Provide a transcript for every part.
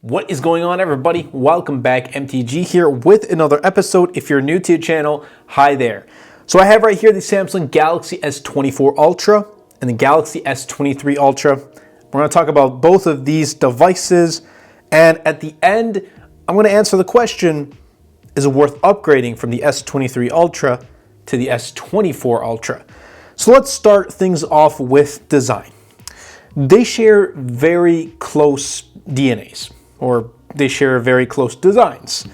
What is going on, everybody? Welcome back. MTG here with another episode. If you're new to the channel, hi there. So I have right here the Samsung Galaxy S24 Ultra and the Galaxy S23 Ultra. We're going to talk about both of these devices, and at the end I'm going to answer the question, is it worth upgrading from the S23 Ultra to the S24 Ultra? So let's start things off with design. They share very close DNAs, or they share very close designs.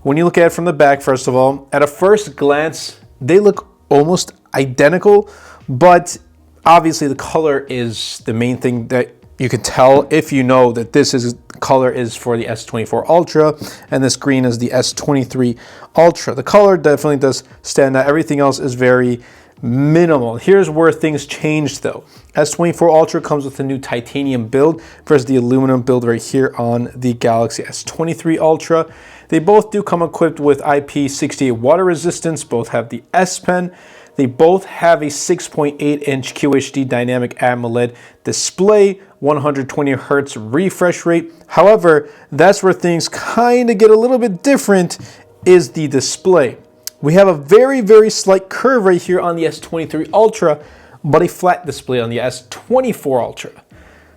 When you look at it from the back, first of all, at a first glance, they look almost identical, but obviously the color is the main thing that you can tell if you know that this color is for the S24 Ultra and this green is the S23 Ultra. The color definitely does stand out. Everything else is very minimal. Here's where things change though. S24 Ultra comes with a new titanium build versus the aluminum build right here on the Galaxy S23 Ultra. They both do come equipped with IP68 water resistance. Both have the S Pen. They both have a 6.8-inch QHD dynamic AMOLED display, 120 Hz refresh rate. However, that's where things kind of get a little bit different, is the display. We have a very, very slight curve right here on the S23 Ultra, but a flat display on the S24 Ultra.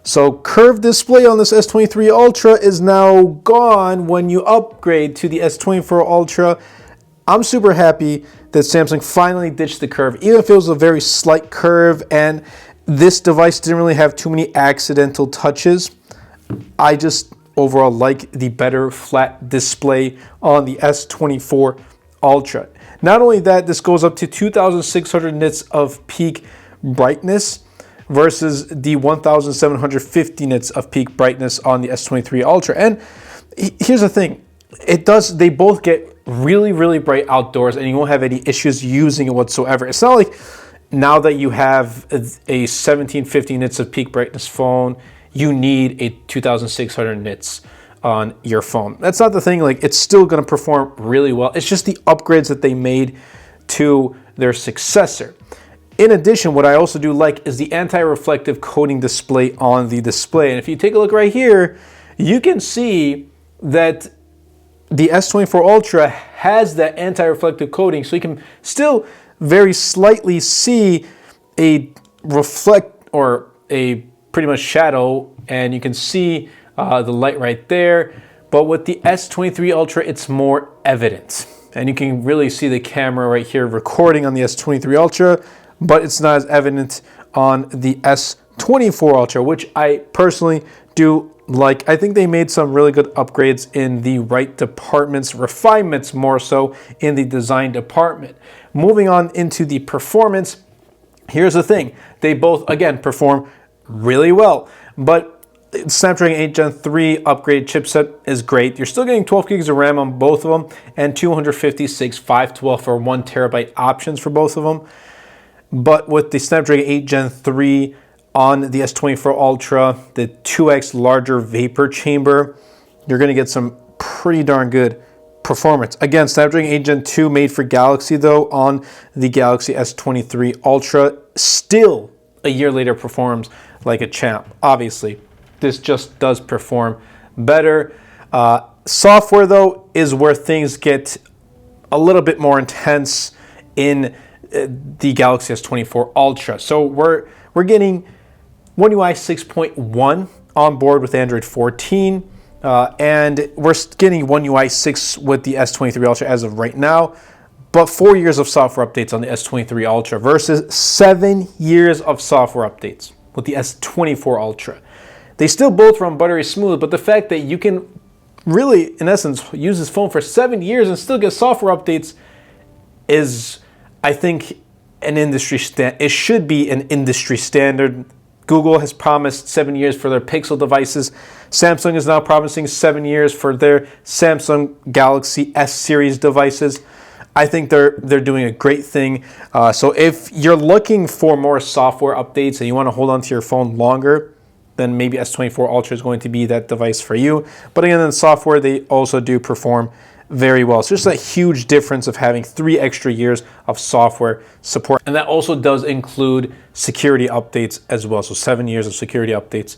So curved display on this S23 Ultra is now gone when you upgrade to the S24 Ultra. I'm super happy that Samsung finally ditched the curve, even if it was a very slight curve and this device didn't really have too many accidental touches. I just overall like the better flat display on the S24 Ultra. Not only that, this goes up to 2,600 nits of peak brightness versus the 1,750 nits of peak brightness on the S23 Ultra. And here's the thing, they both get really, really bright outdoors and you won't have any issues using it whatsoever. It's not like now that you have a 1750 nits of peak brightness phone, you need a 2,600 nits on your phone. That's not the thing. Like, it's still going to perform really well. It's just the upgrades that they made to their successor. In addition, what I also do like is the anti-reflective coating display on the display. And if you take a look right here, you can see that the S24 Ultra has that anti-reflective coating, so you can still very slightly see a reflect or a pretty much shadow, and you can see the light right there. But with the S23 Ultra, it's more evident, and you can really see the camera right here recording on the S23 Ultra, but it's not as evident on the S24 Ultra, which I personally do like. I think they made some really good upgrades in the right departments, refinements more so in the design department. Moving on into the performance, here's the thing. They both, again, perform really well, but Snapdragon 8 Gen 3 upgrade chipset is great. You're still getting 12 gigs of RAM on both of them and 256 512 or 1 terabyte options for both of them. But with the Snapdragon 8 Gen 3 on the S24 Ultra, the 2x larger vapor chamber, you're going to get some pretty darn good performance. Again, Snapdragon 8 Gen 2 made for Galaxy though on the Galaxy S23 Ultra still a year later performs like a champ. Obviously, this just does perform better. Software though is where things get a little bit more intense in the Galaxy S24 Ultra. So we're getting One UI 6.1 on board with Android 14, and we're getting One UI 6 with the S23 Ultra as of right now, but 4 years of software updates on the S23 Ultra versus 7 years of software updates with the S24 Ultra. They still both run buttery smooth, but the fact that you can really, in essence, use this phone for 7 years and still get software updates is, I think, an industry standard. It should be an industry standard. Google has promised 7 years for their Pixel devices. Samsung is now promising 7 years for their Samsung Galaxy S series devices. I think they're doing a great thing. So if you're looking for more software updates and you want to hold on to your phone longer, then maybe S24 Ultra is going to be that device for you. But again, in software, they also do perform very well. So it's a huge difference of having 3 extra years of software support. And that also does include security updates as well. So 7 years of security updates.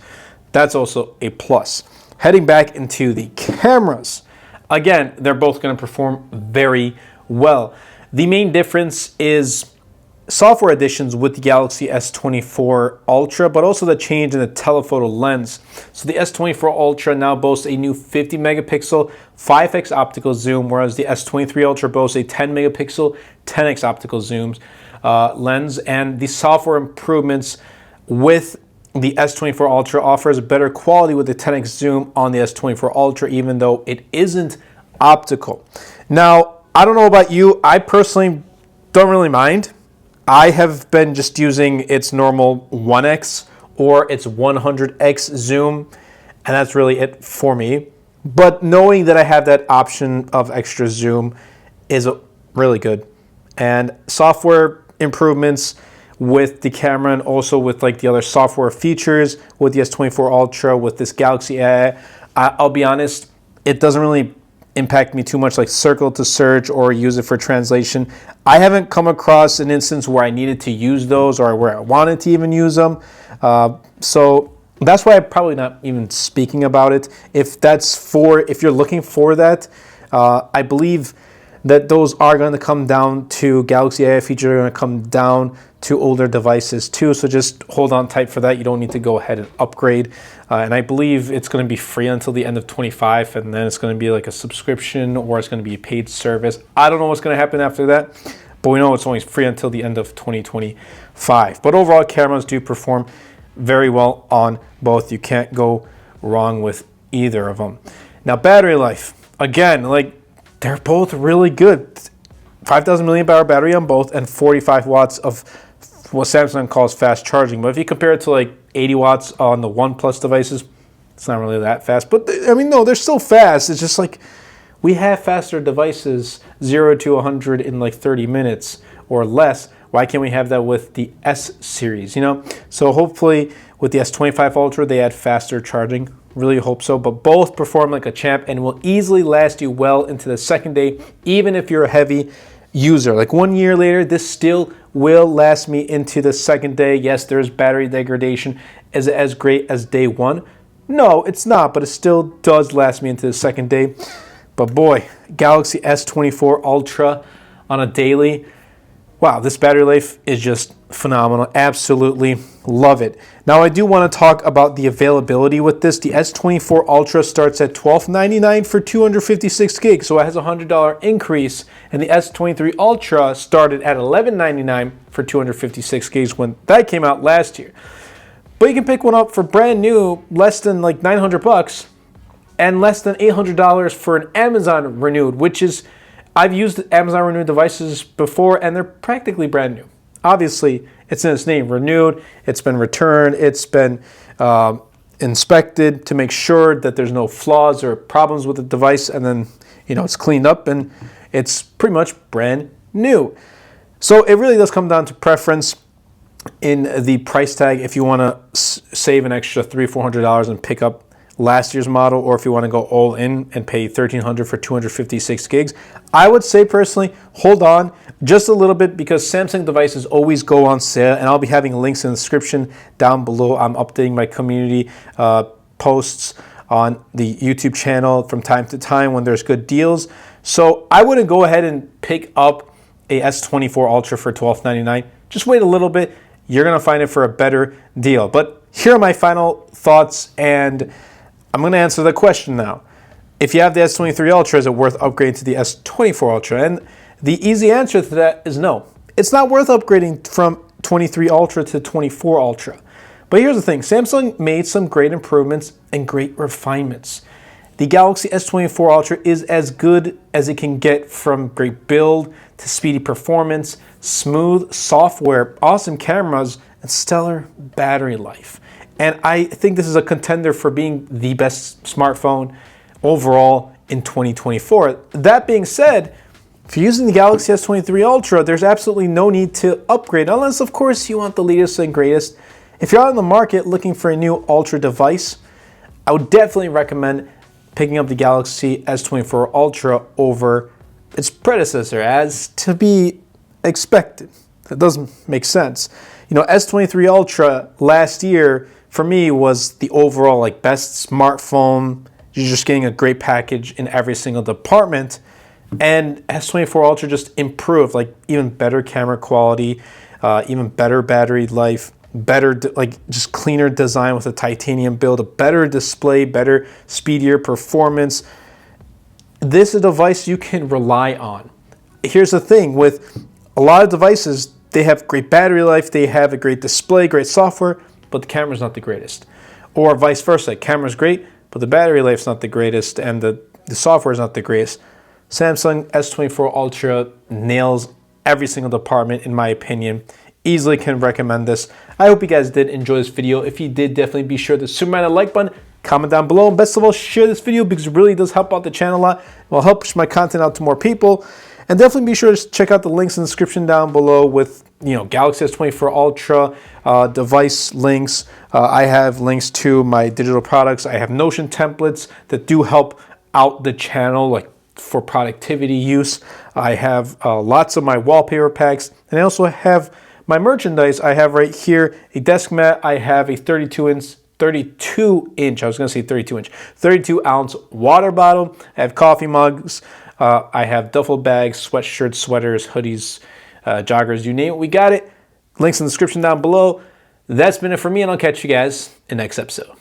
That's also a plus. heading back into the cameras. Again, they're both going to perform very well. The main difference is software additions with the Galaxy S24 Ultra, but also the change in the telephoto lens. So the S24 Ultra now boasts a new 50 megapixel 5x optical zoom, whereas the S23 Ultra boasts a 10 megapixel 10x optical zooms lens. And the software improvements with the S24 Ultra offers better quality with the 10x zoom on the S24 Ultra, even though it isn't optical. Now, I don't know about you, I personally don't really mind. I have been just using its normal 1x or its 100x zoom, and that's really it for me. But knowing that I have that option of extra zoom is really good. And software improvements with the camera and also with like the other software features with the S24 Ultra, with this Galaxy AI, I'll be honest, it doesn't really impact me too much, like circle to search or use it for translation. I haven't come across an instance where I needed to use those or where I wanted to even use them. So that's why I'm probably not even speaking about it. If you're looking for that, I believe that those are going to come down to Galaxy AI features are going to come down to older devices too. So just hold on tight for that. You don't need to go ahead and upgrade. And I believe it's going to be free until the end of 25, and then it's going to be like a subscription or it's going to be a paid service. I don't know what's going to happen after that, but we know it's only free until the end of 2025. But overall, cameras do perform very well on both. You can't go wrong with either of them. Now, battery life. Again, like, they're both really good. 5,000 milliamp hour battery on both and 45 watts of what Samsung calls fast charging. But if you compare it to like 80 watts on the OnePlus devices, it's not really that fast. But I mean, no, they're still fast. It's just like we have faster devices, 0 to 100 in like 30 minutes or less. Why can't we have that with the S series, you know? So hopefully with the S25 Ultra, they add faster charging. Really hope so, but both perform like a champ and will easily last you well into the second day, even if you're a heavy user. Like 1 year later, this still will last me into the second day. Yes, there's battery degradation. Is it as great as day one? No, it's not, but it still does last me into the second day. But boy, Galaxy S24 Ultra on a daily, wow, this battery life is just phenomenal. Absolutely love it. Now, I do want to talk about the availability with this. The S24 Ultra starts at $1299 for 256 gigs, so it has a $100 increase. And the S23 Ultra started at $1199 for 256 gigs when that came out last year. But you can pick one up for brand new, less than like $900 and less than $800 for an Amazon renewed, which is, I've used Amazon renewed devices before and they're practically brand new. Obviously, it's in its name, renewed, it's been returned, it's been inspected to make sure that there's no flaws or problems with the device, and then, you know, it's cleaned up and it's pretty much brand new. So it really does come down to preference in the price tag if you want to save an extra $300-400 and pick up last year's model, or if you want to go all in and pay $1,300 for 256 gigs. I would say personally, hold on just a little bit because Samsung devices always go on sale, and I'll be having links in the description down below. I'm updating my community posts on the YouTube channel from time to time when there's good deals. So I wouldn't go ahead and pick up a S24 Ultra for $1299. Just wait a little bit. You're going to find it for a better deal. But here are my final thoughts, and I'm going to answer the question now. If you have the S23 Ultra, is it worth upgrading to the S24 Ultra? And the easy answer to that is no. It's not worth upgrading from 23 Ultra to 24 Ultra. But here's the thing. Samsung made some great improvements and great refinements. The Galaxy S24 Ultra is as good as it can get, from great build to speedy performance, smooth software, awesome cameras, and stellar battery life. And I think this is a contender for being the best smartphone overall in 2024. That being said, if you're using the Galaxy S23 Ultra, there's absolutely no need to upgrade, unless, of course, you want the latest and greatest. If you're out in the market looking for a new Ultra device, I would definitely recommend picking up the Galaxy S24 Ultra over its predecessor, as to be expected. That doesn't make sense. You know, S23 Ultra last year, for me, was the overall like best smartphone You're just getting a great package in every single department. And S24 Ultra just improved, like even better camera quality, even better battery life, better just cleaner design with a titanium build, a better display, better speedier performance. This is a device you can rely on. Here's the thing with a lot of devices, they have great battery life, they have a great display, great software, but the camera's not the greatest. Or vice versa, camera's great, but the battery life's not the greatest and the software is not the greatest. Samsung S24 Ultra nails every single department in my opinion. Easily can recommend this. I hope you guys did enjoy this video. If you did, definitely be sure to smash that like button, comment down below, and best of all, share this video because it really does help out the channel a lot. It will help push my content out to more people. And definitely be sure to check out the links in the description down below with Galaxy S24 Ultra device links. I have links to my digital products. I have Notion templates that do help out the channel, like for productivity use. I have lots of my wallpaper packs, and I also have my merchandise. I have right here a desk mat. I have a 32 ounce water bottle. I have coffee mugs. I have duffel bags, sweatshirts, sweaters, hoodies, joggers, you name it, we got it. Links in the description down below. That's been it for me, and I'll catch you guys in the next episode.